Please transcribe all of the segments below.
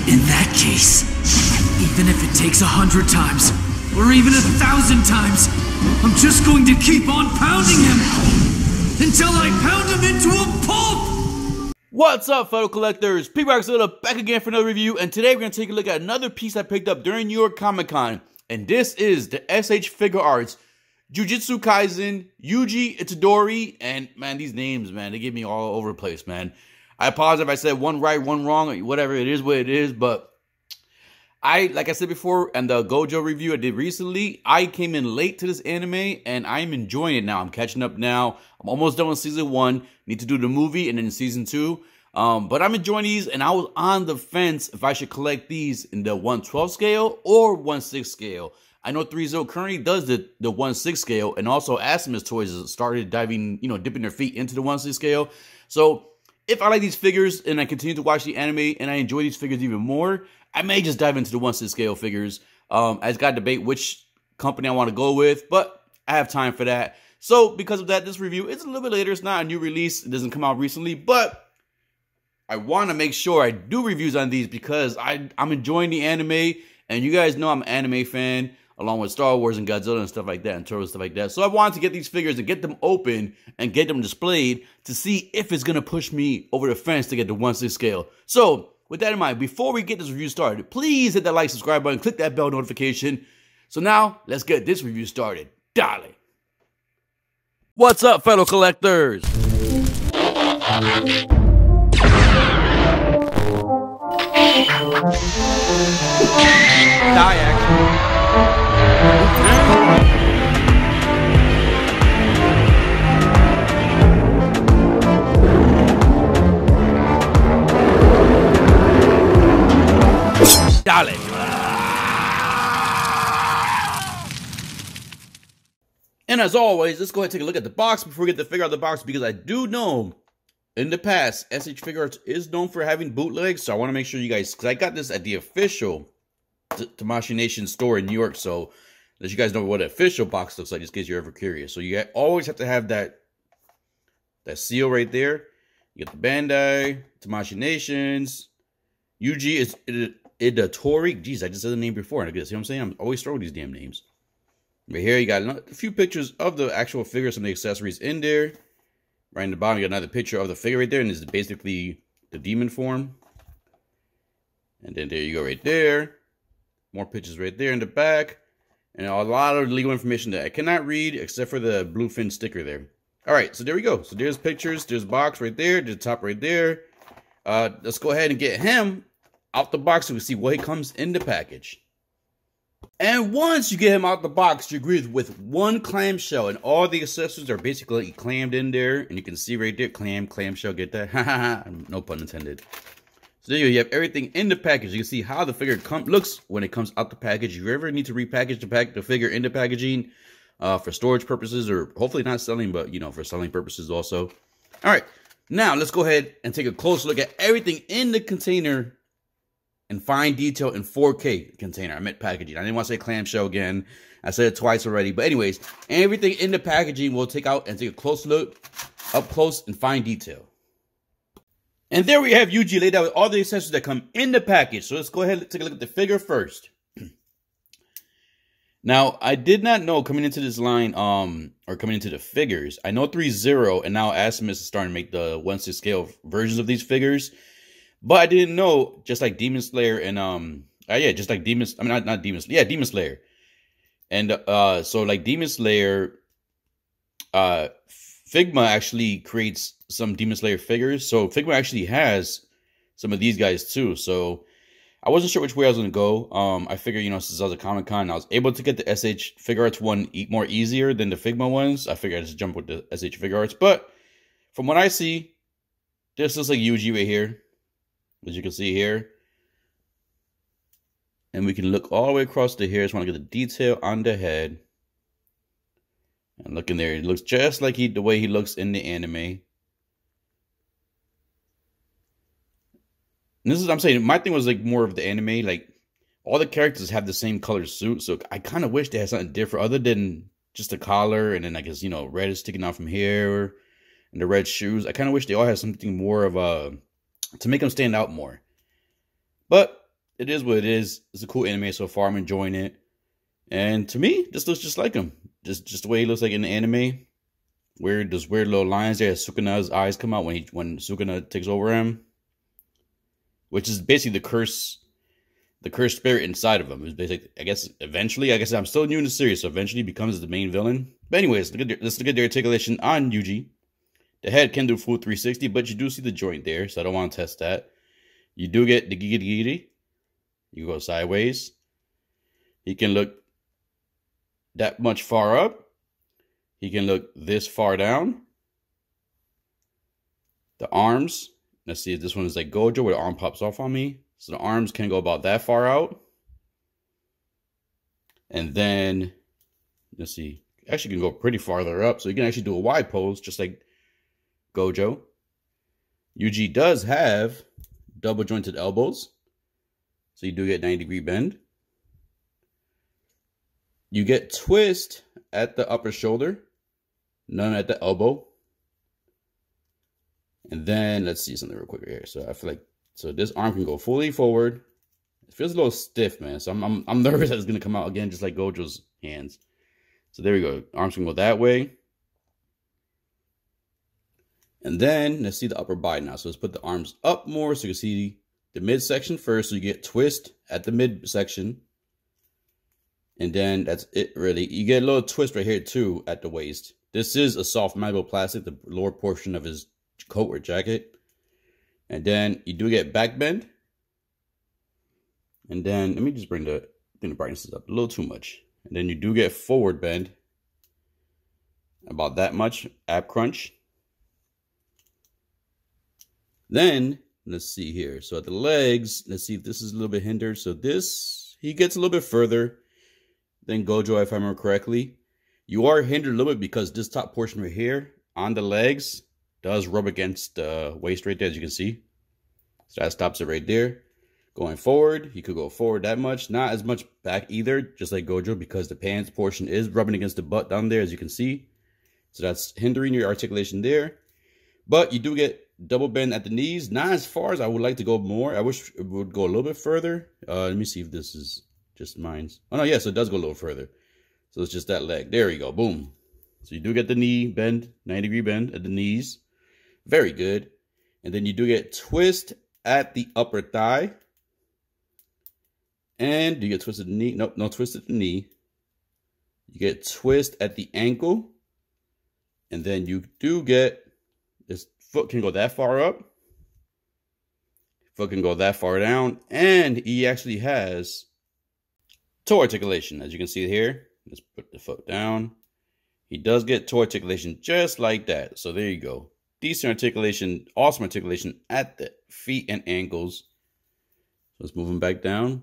In that case, even if it takes 100 times, or even 1,000 times, I'm just going to keep on pounding him until I pound him into a pulp! What's up, fellow collectors? S.H.Figuarts back again for another review, and today we're going to take a look at another piece I picked up during New York Comic Con, and this is the S.H.Figuarts Jujutsu Kaisen, Yuji, Itadori, and man, these names, man, they give me all over the place, man. I apologize if I said one right, one wrong, or whatever, it is what it is, but like I said before, and the Gojo review I did recently, I came in late to this anime, and I'm enjoying it now. I'm catching up now. I'm almost done with season 1. Need to do the movie, and then season 2. But I'm enjoying these, and I was on the fence if I should collect these in the 1/12 scale or 1/6 scale. I know 3-0 currently does the 1/6 scale, and also Asimus Toys has started diving, dipping their feet into the 1/6 scale. So if I like these figures and I continue to watch the anime and I enjoy these figures even more, I may just dive into the 1/6 scale figures. I just got to debate which company I want to go with, but I have time for that. So because of that, this review is a little bit later. It's not a new release. It doesn't come out recently, but I want to make sure I do reviews on these because I'm enjoying the anime, and you guys know I'm an anime fan, along with Star Wars and Godzilla and stuff like that, and Turtles, stuff like that. So I wanted to get these figures and get them open and get them displayed to see if it's going to push me over the fence to get the 1/6 scale. So with that in mind, before we get this review started, please hit that like, subscribe button, click that bell notification. So now, let's get this review started. Dale. What's up, fellow collectors? Die action. Dale. And as always, let's go ahead and take a look at the box before we get to figure out the box, because I do know in the past, S.H.Figuarts is known for having bootlegs, so I want to make sure you guys, because I got this at the official Tamashii Nation store in New York, so let you guys know what an official box looks like, just in case you're ever curious. So you always have to have that seal right there. You get the Bandai, Tamashii Nations, Yuji is Itadori. Jeez, I just said the name before. See what I'm saying? I'm always throwing these damn names. Right here, you got a few pictures of the actual figure, some of the accessories in there. Right in the bottom, you got another picture of the figure right there, and this is basically the demon form. And then there you go right there. More pictures right there in the back. And a lot of legal information that I cannot read except for the bluefin sticker there. All right, so there we go. So there's pictures, there's box right there, there's the top right there. Let's go ahead and get him out the box so we see what he comes in the package. And once you get him out the box, you're greeted with one clamshell, and all the accessories are basically clammed in there. And you can see right there, clamshell, get that? No pun intended. So there you have everything in the package. You can see how the figure looks when it comes out the package. If you ever need to repackage the figure in the packaging for storage purposes, or hopefully not selling, but for selling purposes also. All right, now let's go ahead and take a close look at everything in the container in fine detail in 4K container. I meant packaging. I didn't want to say clamshell again. I said it twice already. But anyways, everything in the packaging we'll take out and take a close look, up close in fine detail. And there we have Yuji laid out with all the accessories that come in the package. So let's go ahead and take a look at the figure first. Now, I did not know coming into this line, or coming into the figures, I know 3-0 and now Asimus is starting to make the 1/6 scale versions of these figures. But I didn't know, just like Demon Slayer and just like Demon Slayer. And so like Demon Slayer, Figma actually creates some Demon Slayer figures. So Figma actually has some of these guys too. So I wasn't sure which way I was gonna go. I figured, since I was at Comic-Con, I was able to get the S.H.Figuarts one more easier than the Figma ones. I figured I'd just jump with the S.H.Figuarts. But from what I see, this looks like Yuji right here, as you can see here. And we can look all the way across the hair. Just want to get the detail on the head. And look in there. It looks just like the way he looks in the anime. And this is, I'm saying, my thing was like more of the anime. Like, all the characters have the same color suit. So I kind of wish they had something different other than just the collar. And then I guess, red is sticking out from here. And the red shoes. I kind of wish they all had something more of a, to make them stand out more. But it is what it is. It's a cool anime so far. I'm enjoying it. And to me, this looks just like him. Just the way he looks like in the anime. Those weird little lines there. Sukuna's eyes come out when Sukuna takes over him. Which is basically the cursed spirit inside of him. It's basically, I guess I'm still new in the series, so eventually he becomes the main villain. But anyways, let's look at the articulation on Yuji. The head can do full 360, but you do see the joint there, so I don't want to test that. You do get the gigiri. You go sideways. He can look that much far up. He can look this far down. The arms. Let's see if this one is like Gojo, where the arm pops off on me. So the arms can go about that far out. And then, let's see. Actually can go pretty farther up. So you can actually do a wide pose, just like Gojo. Yuji does have double jointed elbows. So you do get 90-degree bend. You get twist at the upper shoulder. None at the elbow. And then let's see something real quick here. So I feel like, so this arm can go fully forward. It feels a little stiff, man. So I'm nervous that it's gonna come out again, just like Gojo's hands. So there we go. Arms can go that way. And then let's see the upper body now. So let's put the arms up more so you can see the midsection first. So you get twist at the midsection. And then that's it really. You get a little twist right here too at the waist. This is a soft malleable plastic, the lower portion of his coat or jacket. And then you do get back bend. And then let me just bring the brightness up a little too much. And then you do get forward bend. About that much. Ab crunch. Then let's see here. So at the legs, let's see if this is a little bit hindered. So this, he gets a little bit further than Gojo, if I remember correctly. You are hindered a little bit because this top portion right here on the legs does rub against the waist right there, as you can see. So that stops it right there. Going forward, he could go forward that much. Not as much back either, just like Gojo, because the pants portion is rubbing against the butt down there, as you can see. So that's hindering your articulation there. But you do get double bend at the knees. Not as far as I would like to go more. I wish it would go a little bit further. Let me see if this is just mine. Oh, no, yes, it does go a little further. So it's just that leg. There you go. Boom. So you do get the knee bend, 90-degree bend at the knees. Very good. And then you do get twist at the upper thigh. And you get twist at the knee. Nope, no twist at the knee. You get twist at the ankle. And then you do get, this foot can go that far up. Foot can go that far down. And he actually has toe articulation, as you can see here. Let's put the foot down. He does get toe articulation just like that. So there you go. Decent articulation, awesome articulation at the feet and ankles. So let's move him back down.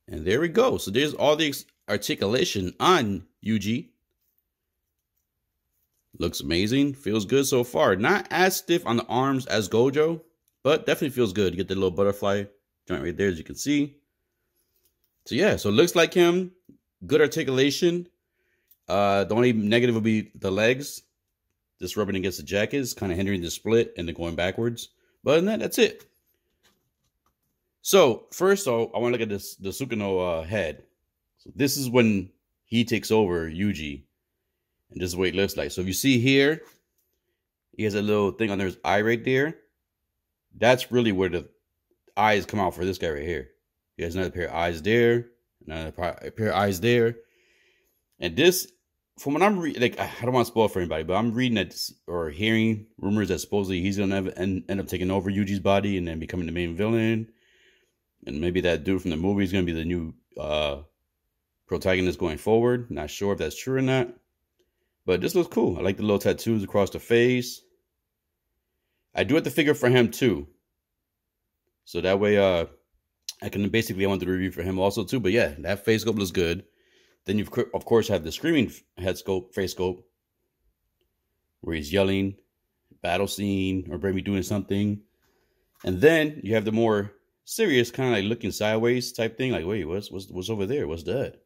And there we go. So there's all the articulation on Yuji. Looks amazing. Feels good so far. Not as stiff on the arms as Gojo, but definitely feels good. You get the little butterfly joint right there, as you can see. So yeah, so it looks like him. Good articulation. The only negative would be the legs. Just rubbing against the jacket is kind of hindering the split and then going backwards. But other than that, that's it. So first, I want to look at this the Sukuna head. So this is when he takes over Yuji. And this is what it looks like. So if you see here, he has a little thing under his eye right there. That's really where the eyes come out for this guy right here. He has another pair of eyes there. Another pair of eyes there. And this, from what I'm reading, like, I don't want to spoil for anybody, but I'm reading that or hearing rumors that supposedly he's going to end up taking over Yuji's body and then becoming the main villain. And maybe that dude from the movie is going to be the new protagonist going forward. Not sure if that's true or not. But this looks cool. I like the little tattoos across the face. I do have the figure for him too. So that way, I can basically, I want the review for him also too. But yeah, that face sculpt looks good. Then you of course have the screaming head sculpt, face sculpt, where he's yelling, battle scene, or maybe doing something. And then you have the more serious kind of like looking sideways type thing. Like, wait, what's over there? What's that?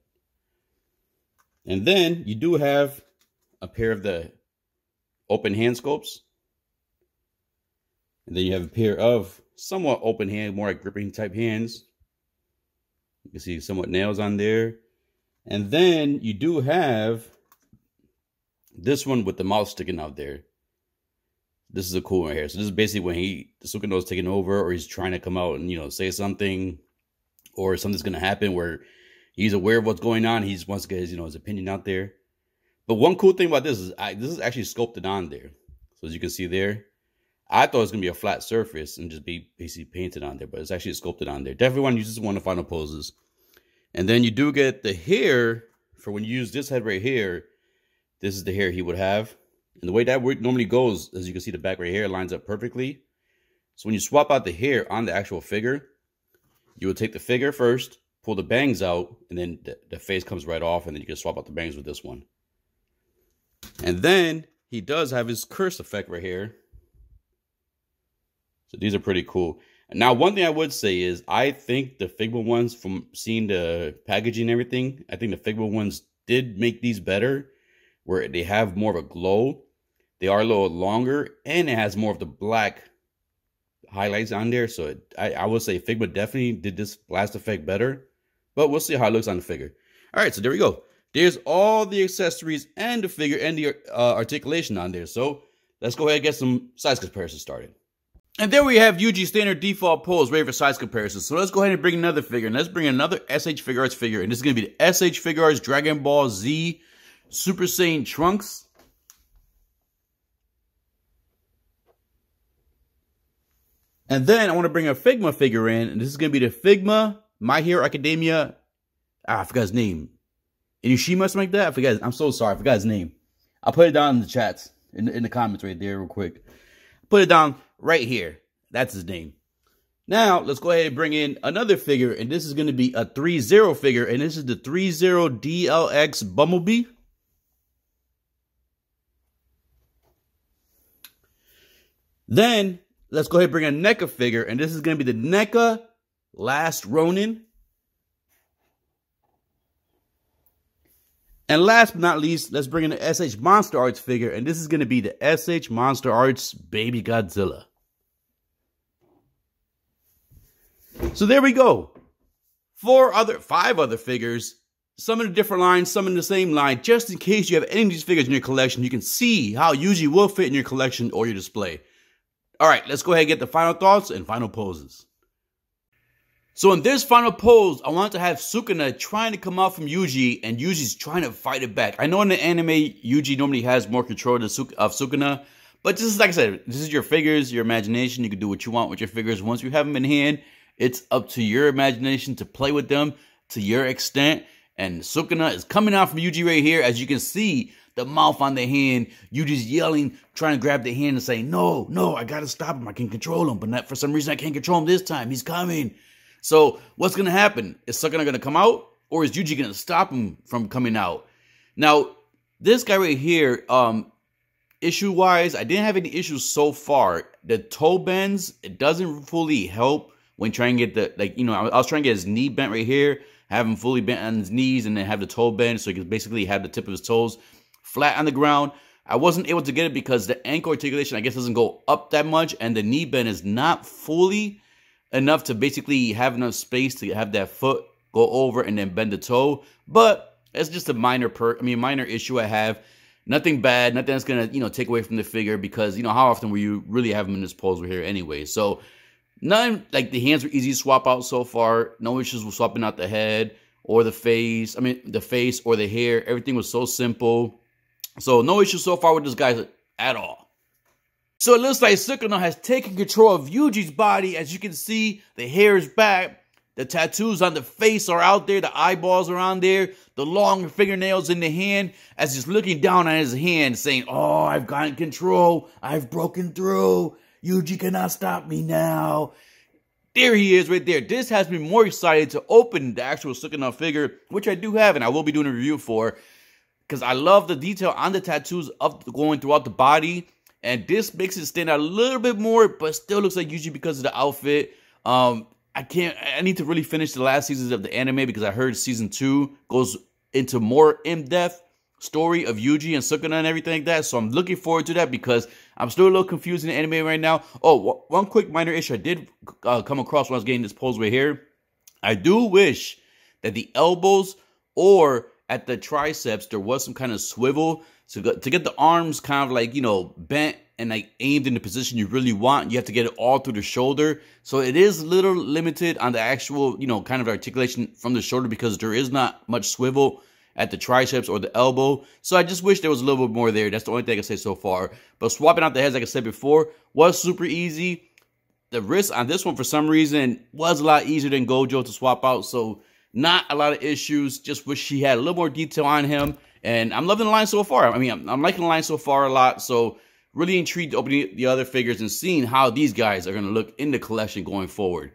And then you do have a pair of the open hand sculpts. And then you have a pair of somewhat open hand, more like gripping type hands You can see somewhat nails on there. And then you do have this one with the mouth sticking out there. This is a cool one here. So this is basically when Sukuna is taking over, or he's trying to come out and, you know, say something, or something's going to happen where he's aware of what's going on. He just wants to get his, you know, his opinion out there. But one cool thing about this is this is actually sculpted on there. So as you can see there, I thought it was going to be a flat surface and just be basically painted on there, but it's actually sculpted on there. Definitely want to use this one in the final poses. And then you do get the hair for when you use this head right here. This is the hair he would have. And the way that normally goes, as you can see, the back right here lines up perfectly. So when you swap out the hair on the actual figure, you would take the figure first, pull the bangs out, and then the face comes right off, and then you can swap out the bangs with this one. And then he does have his curse effect right here. So these are pretty cool. Now, one thing I would say is I think the Figma ones, from seeing the packaging and everything, I think the Figma ones did make these better, where they have more of a glow. They are a little longer, and it has more of the black highlights on there. So I would say Figma definitely did this blast effect better, but we'll see how it looks on the figure. All right, so there we go. There's all the accessories and the figure and the articulation on there. So let's go ahead and get some size comparison started. And there we have Yuji's standard default pose ready for size comparison. So let's go ahead and bring another figure. And let's bring another S.H.Figuarts figure. And this is going to be the S.H.Figuarts Dragon Ball Z Super Saiyan Trunks. And then I want to bring a Figma figure in. And this is going to be the Figma My Hero Academia. I forgot his name. Inishima, something like that? I forgot. I'm so sorry. I forgot his name. I'll put it down in the chats, in the comments right there real quick. Put it down right here. That's his name. Now, let's go ahead and bring in another figure. And this is going to be a 3-0 figure. And this is the 3-0 DLX Bumblebee. Then, let's go ahead and bring a NECA figure. And this is going to be the NECA Last Ronin. And last but not least, let's bring in the S.H. Monster Arts figure. And this is going to be the S.H. Monster Arts Baby Godzilla. So there we go. 5 other figures. Some in a different line, some in the same line. Just in case you have any of these figures in your collection, you can see how Yuji will fit in your collection or your display. All right, let's go ahead and get the final thoughts and final poses. So in this final pose, I want to have Sukuna trying to come out from Yuji, and Yuji's trying to fight it back. I know in the anime, Yuji normally has more control of Sukuna, but just like I said, this is your figures, your imagination. You can do what you want with your figures. Once you have them in hand, it's up to your imagination to play with them to your extent. And Sukuna is coming out from Yuji right here. As you can see, the mouth on the hand, Yuji's yelling, trying to grab the hand and saying, no, no, I got to stop him. I can control him, but for some reason I can't control him this time. He's coming. So what's going to happen? Is Sukuna going to come out, or is Yuji going to stop him from coming out? Now, this guy right here, issue-wise, I didn't have any issues so far. The toe bends, it doesn't fully help when trying to get the, I was trying to get his knee bent right here, have him fully bent on his knees, and then have the toe bend so he can basically have the tip of his toes flat on the ground. I wasn't able to get it because the ankle articulation, I guess, doesn't go up that much, and the knee bend is not fully enough to basically have enough space to have that foot go over and then bend the toe. But it's just a minor issue I have. Nothing bad, nothing that's gonna, take away from the figure, because, how often will you really have him in this pose right here anyway? So nothing, like the hands were easy to swap out so far. No issues with swapping out the head or the face. The face or the hair. Everything was so simple. So no issues so far with this guy at all. So it looks like Sukuna has taken control of Yuji's body. As you can see, the hair is back. The tattoos on the face are out there. The eyeballs are on there. The long fingernails in the hand. As he's looking down on his hand saying, oh, I've gotten control. I've broken through. Yuji cannot stop me now. There he is right there. This has me more excited to open the actual Sukuna figure, which I do have and I will be doing a review for, because I love the detail on the tattoos going throughout the body. And this makes it stand out a little bit more, but still looks like Yuji because of the outfit. I need to really finish the last seasons of the anime, because I heard season 2 goes into more in-depth story of Yuji and Sukuna and everything like that. So I'm looking forward to that, because I'm still a little confused in the anime right now. Oh, one quick minor issue I did come across when I was getting this pose right here. I do wish at the elbows or at the triceps, there was some kind of swivel. So to get the arms kind of like, you know, bent and like aimed in the position you really want, you have to get it all through the shoulder. So it is a little limited on the actual, you know, kind of articulation from the shoulder because there is not much swivel at the triceps or the elbow. So I just wish there was a little bit more there. That's the only thing I can say so far. But swapping out the heads, like I said before, was super easy. The wrist on this one, for some reason, was a lot easier than Gojo to swap out. So not a lot of issues. Just wish she had a little more detail on him. And I'm loving the line so far. I mean, I'm liking the line so far a lot. So really intrigued to opening the other figures and seeing how these guys are going to look in the collection going forward.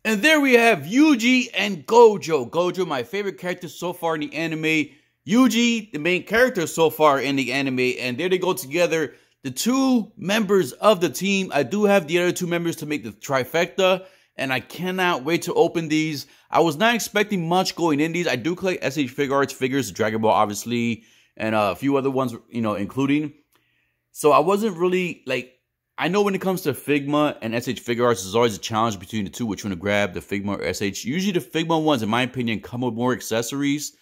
And there we have Yuji and Gojo. Gojo, my favorite character so far in the anime. Yuji, the main character so far in the anime. And there they go together. The two members of the team. I do have the other two members to make the trifecta. And I cannot wait to open these. I was not expecting much going in these. I do collect S.H.Figuarts figures, Dragon Ball obviously, and a few other ones, you know, including. So I wasn't really like, I know when it comes to Figma and S.H.Figuarts, there's always a challenge between the two, which one to grab, the Figma or SH. Usually the Figma ones, in my opinion, come with more accessories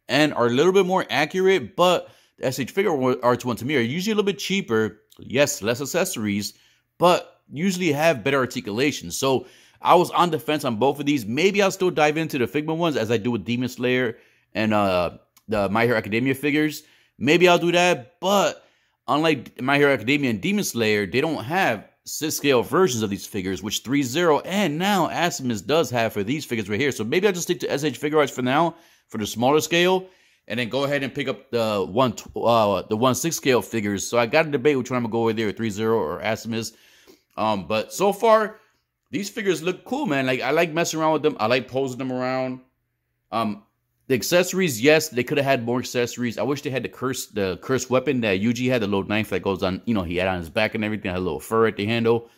and are a little bit more accurate, but the S.H.Figuarts ones to me are usually a little bit cheaper. Yes, less accessories, but usually have better articulation. So I was on the fence on both of these. Maybe I'll still dive into the Figma ones as I do with Demon Slayer and the My Hero Academia figures. Maybe I'll do that, but unlike My Hero Academia and Demon Slayer, they don't have 6-scale versions of these figures, which 3-0 and now Asimus does have for these figures right here. So maybe I'll just stick to S.H.Figuarts for now for the smaller scale, and then go ahead and pick up the 1/6 scale figures. So I got to debate which one I'm gonna go with there, 3-0 or Asimus. But so far, these figures look cool, man. Like I like messing around with them. I like posing them around. The accessories, yes, they could have had more accessories. I wish they had the cursed weapon that Yuji had, the little knife that goes on, you know, he had on his back and everything, had a little fur at the handle.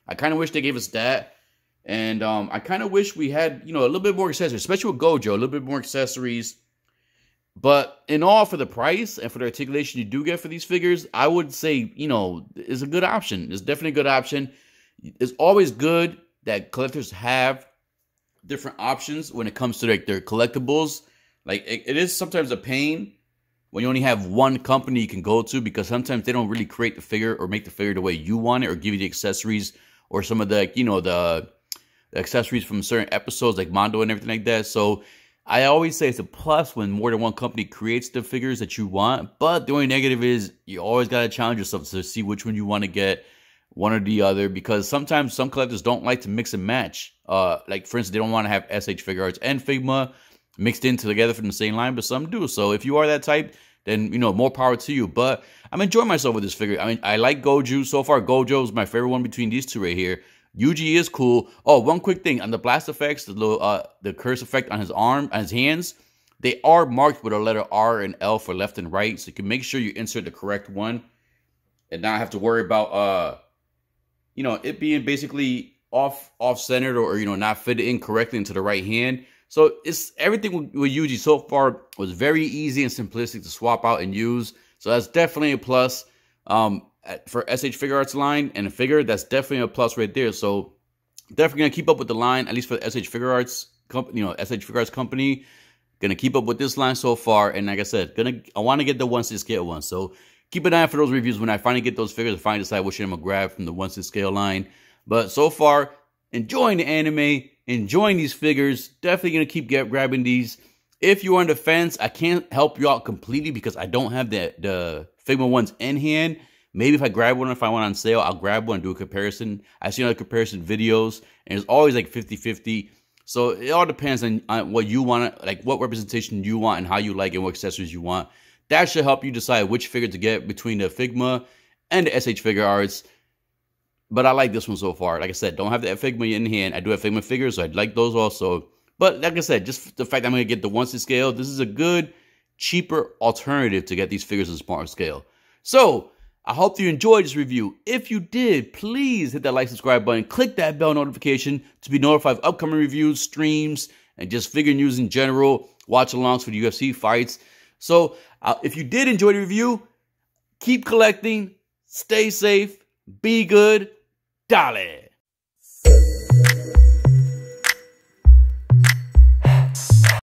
I kind of wish they gave us that. And I kind of wish we had, you know, a little bit more accessories, especially with Gojo, a little bit more accessories. But in all, for the price and for the articulation you do get for these figures, I would say, you know, it's a good option. It's definitely a good option. It's always good that collectors have different options when it comes to like their collectibles. Like, it is sometimes a pain when you only have one company you can go to, because sometimes they don't really create the figure or make the figure the way you want it, or give you the accessories or some of the, you know, the accessories from certain episodes like Mondo and everything like that. So I always say it's a plus when more than one company creates the figures that you want. But the only negative is you always got to challenge yourself to see which one you want to get, one or the other, because sometimes some collectors don't like to mix and match. Like, for instance, they don't want to have S.H.Figuarts and Figma mixed in together from the same line, but some do. So if you are that type, then, you know, more power to you. But I'm enjoying myself with this figure. I mean, I like Gojo. So far, Gojo is my favorite one between these two right here. Yuji is cool. Oh, one quick thing. On the blast effects, the little, the curse effect on his arm, on his hands, they are marked with a letter R and L for left and right. So you can make sure you insert the correct one and not have to worry about, you know, it being basically off-centered or, you know, not fitted in correctly into the right hand. So it's everything with Yuji so far was very easy and simplistic to swap out and use. So that's definitely a plus for S.H.Figuarts line and a figure. That's definitely a plus right there. So definitely gonna keep up with the line, at least for the S.H.Figuarts company. You know, S.H.Figuarts company gonna keep up with this line so far. And like I said, I want to get the 1/6 scale one. So keep an eye out for those reviews when I finally get those figures. I finally decide which one I'm gonna grab from the 1/6 scale line. But so far, enjoying the anime, enjoying these figures. Definitely going to keep grabbing these. If you're on the fence, I can't help you out completely because I don't have the Figma ones in hand. Maybe if I grab one, if I want on sale, I'll grab one and do a comparison. I've seen other comparison videos, and it's always like 50-50. So it all depends on what you want, like what representation you want and how you like and what accessories you want. That should help you decide which figure to get between the Figma and the S.H.Figuarts. But I like this one so far. Like I said, don't have the Figma in hand. I do have Figma figures, so I'd like those also. But like I said, just the fact that I'm going to get the 1/6 scale, this is a good, cheaper alternative to get these figures in smaller scale. So I hope you enjoyed this review. If you did, please hit that like, subscribe button. Click that bell notification to be notified of upcoming reviews, streams, and just figure news in general. Watch alongs for the UFC fights. So if you did enjoy the review, keep collecting, stay safe, be good. Dale.